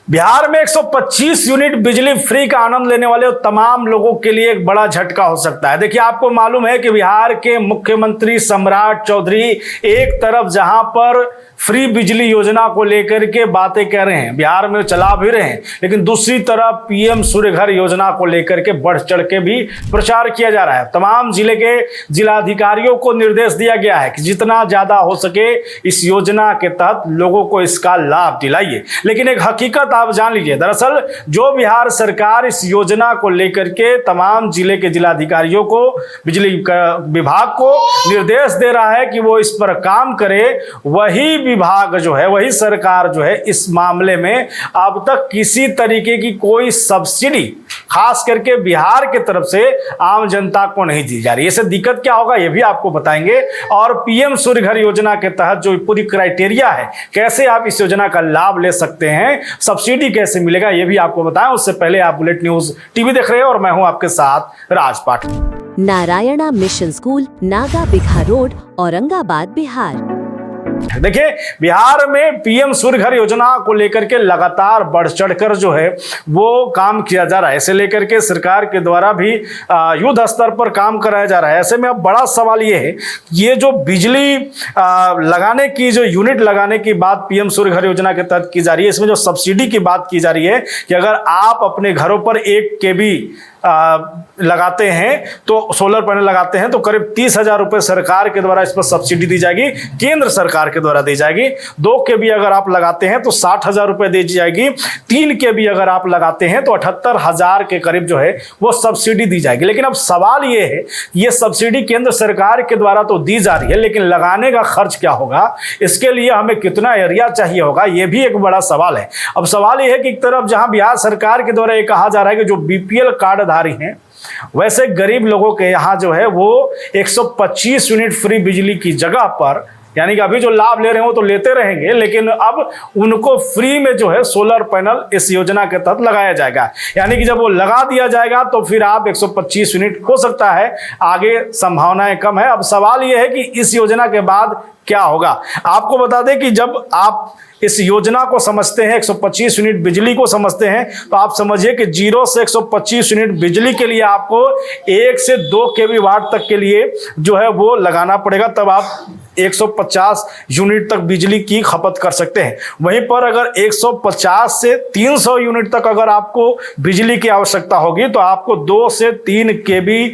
बिहार में 125 यूनिट बिजली फ्री का आनंद लेने वाले तमाम लोगों के लिए एक बड़ा झटका हो सकता है। देखिए, आपको मालूम है कि बिहार के मुख्यमंत्री सम्राट चौधरी एक तरफ जहां पर फ्री बिजली योजना को लेकर के बातें कर रहे हैं, बिहार में चला भी रहे हैं, लेकिन दूसरी तरफ पीएम सूर्य घर योजना को लेकर के बढ़ चढ़ के भी प्रचार किया जा रहा है। तमाम जिले के जिलाधिकारियों को निर्देश दिया गया है कि जितना ज्यादा हो सके इस योजना के तहत लोगों को इसका लाभ दिलाइए। लेकिन एक हकीकत आप जान लीजिए, दरअसल जो बिहार सरकार इस योजना को लेकर के तमाम जिले के जिलाधिकारियों को, बिजली विभाग को निर्देश दे रहा है कि वो इस पर काम करे, वही विभाग जो है, वही सरकार जो है, इस मामले में अब तक किसी तरीके की कोई सब्सिडी खास करके बिहार की तरफ से आम जनता को नहीं दी जा रही है। इससे दिक्कत क्या होगा ये भी आपको बताएंगे, और पीएम सूर्य घर योजना के तहत जो पूरी क्राइटेरिया है, कैसे आप इस योजना का लाभ ले सकते हैं, सब्सिडी कैसे मिलेगा, ये भी आपको बताएं। उससे पहले आप बुलेट न्यूज टीवी देख रहे हैं और मैं हूं आपके साथ Raj Pathak. Narayana mission school, Naga Bigha road, Aurangabad, Bihar. देखिए, बिहार में पीएम सूर्य घर योजना को लेकर के लगातार बढ़ चढ़कर जो है वो काम किया जा रहा है। इसे लेकर के सरकार के द्वारा भी युद्ध स्तर पर काम कराया जा रहा है। ऐसे में अब बड़ा सवाल ये है, ये जो बिजली लगाने की, जो यूनिट लगाने की बात पीएम सूर्य घर योजना के तहत की जा रही है, इसमें जो सब्सिडी की बात की जा रही है कि अगर आप अपने घरों पर 1 kV लगाते हैं, तो सोलर पैनल लगाते हैं, तो करीब 30,000 रुपए सरकार के द्वारा इस पर सब्सिडी दी जाएगी, केंद्र सरकार के द्वारा दी जाएगी। 2 kV अगर आप लगाते हैं तो 60,000 रुपए दी जाएगी। 3 kV अगर आप लगाते हैं तो 78,000 के करीब जो है वो सब्सिडी दी जाएगी। लेकिन अब सवाल ये है, ये सब्सिडी केंद्र सरकार के द्वारा तो दी जा रही है, लेकिन लगाने का खर्च क्या होगा, इसके लिए हमें कितना एरिया चाहिए होगा, ये भी एक बड़ा सवाल है। अब सवाल ये है कि एक तरफ जहां बिहार सरकार के द्वारा ये कहा जा रहा है कि जो बीपीएल कार्ड धारी हैं, वैसे गरीब लोगों के यहाँ जो है वो 125 यूनिट फ्री बिजली की जगह पर, यानी कि अभी जो लाभ ले रहे हैं वो तो लेते रहेंगे, लेकिन अब उनको फ्री में जो है सोलर पैनल इस योजना के तहत लगाया जाएगा। यानी कि जब वो लगा दिया जाएगा तो फिर आप 125 यूनिट, हो सकता है आगे संभावनाएं कम है। अब सवाल ये है कि इस योजना के बाद क्या होगा। आपको बता दें कि जब आप इस योजना को समझते हैं, 125 यूनिट बिजली को समझते हैं, तो आप समझिए कि 0 से 125 यूनिट बिजली के लिए आपको 1 से 2 kV वाट तक के लिए जो है वो लगाना पड़ेगा, तब आप 150 यूनिट तक बिजली की खपत कर सकते हैं। वहीं पर अगर 150 से 300 यूनिट तक अगर आपको बिजली की आवश्यकता होगी तो आपको 2 से 3 kV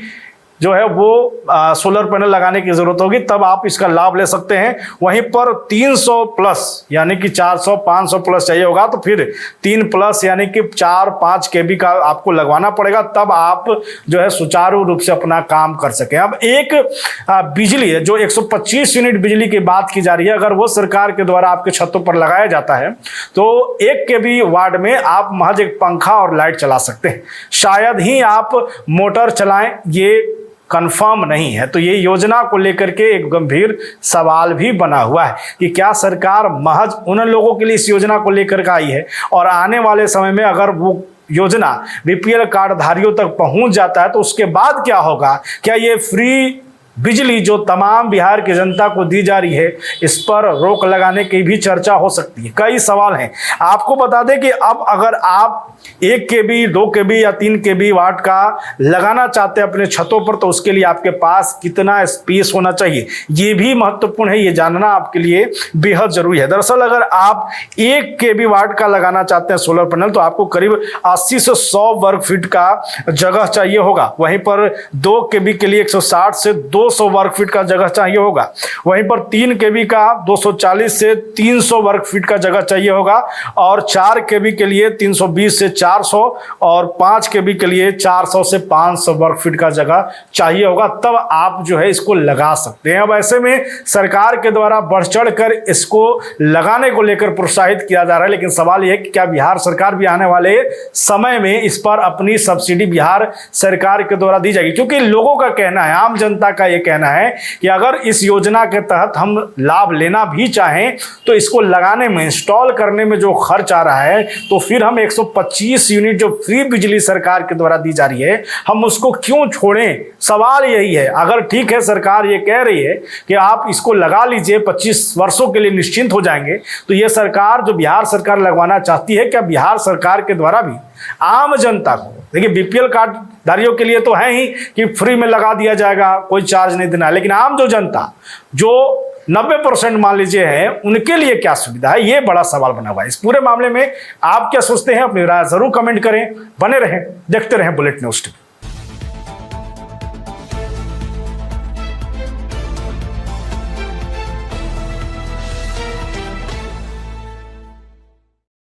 जो है वो सोलर पैनल लगाने की जरूरत होगी, तब आप इसका लाभ ले सकते हैं। वहीं पर 300 प्लस यानी कि 400 500 प्लस चाहिए होगा तो फिर 3 प्लस यानी कि 4-5 kV का आपको लगवाना पड़ेगा, तब आप जो है सुचारू रूप से अपना काम कर सकें। अब एक बिजली है जो 125 यूनिट बिजली की बात की जा रही है, अगर वो सरकार के द्वारा आपके छतों पर लगाया जाता है तो 1 kV वाट में आप महज एक पंखा और लाइट चला सकते हैं, शायद ही आप मोटर चलाएं, ये कंफर्म नहीं है। तो ये योजना को लेकर के एक गंभीर सवाल भी बना हुआ है कि क्या सरकार महज उन लोगों के लिए इस योजना को लेकर के आई है, और आने वाले समय में अगर वो योजना बीपीएल कार्ड धारियों तक पहुंच जाता है तो उसके बाद क्या होगा। क्या ये फ्री बिजली जो तमाम बिहार की जनता को दी जा रही है, इस पर रोक लगाने की भी चर्चा हो सकती है। कई सवाल हैं। आपको बता दें कि अब अगर आप 1 kV 2 kV या 3 kV वाट का लगाना चाहते हैं अपने छतों पर, तो उसके लिए आपके पास कितना स्पेस होना चाहिए, ये भी महत्वपूर्ण है, ये जानना आपके लिए बेहद जरूरी है। दरअसल अगर आप 1 kV वाट का लगाना चाहते हैं सोलर पैनल, तो आपको करीब 80 से 100 वर्ग फीट का जगह चाहिए होगा। वहीं पर 2 kV के लिए 160 से 200 वर्ग फीट का जगह चाहिए होगा। वहीं पर 3 kV का 240 से 300 वर्ग फीट का जगह चाहिए होगा, और 4 kV के लिए 320 से 400, और 5 kV के लिए 400 से 500 वर्ग फीट का जगह चाहिए होगा, तब आप जो है इसको लगा सकते हैं। अब ऐसे में सरकार के द्वारा बढ़ चढ़ कर इसको लगाने को लेकर प्रोत्साहित किया जा रहा है, लेकिन सवाल यह है कि क्या बिहार सरकार भी आने वाले समय में इस पर अपनी सब्सिडी बिहार सरकार के द्वारा दी जाएगी। क्योंकि लोगों का कहना है, आम जनता का ये कहना है कि अगर इस योजना के तहत हम लाभ लेना भी चाहें तो इसको लगाने में, इंस्टॉल करने में जो खर्च आ रहा है, तो फिर हम 125 यूनिट जो फ्री बिजली सरकार के द्वारा दी जा रही है, हम उसको क्यों छोड़ें। सवाल यही है। अगर ठीक है, सरकार ये कह रही है कि आप इसको लगा लीजिए, 25 वर्षों के लिए निश्चिंत हो जाएंगे, तो ये सरकार जो बिहार सरकार लगवाना चाहती है, क्या बिहार सरकार के द्वारा भी आम जनता को, देखिए बीपीएल कार्ड धारियों के लिए तो है ही कि फ्री में लगा दिया जाएगा, कोई चार्ज नहीं देना, लेकिन आम जो जनता जो 90% मान लीजिए है, उनके लिए क्या सुविधा है, ये बड़ा सवाल बना हुआ है। इस पूरे मामले में आप क्या सोचते हैं, अपनी राय जरूर कमेंट करें। बने रहें, देखते रहें बुलेटिन न्यूज़ टीवी।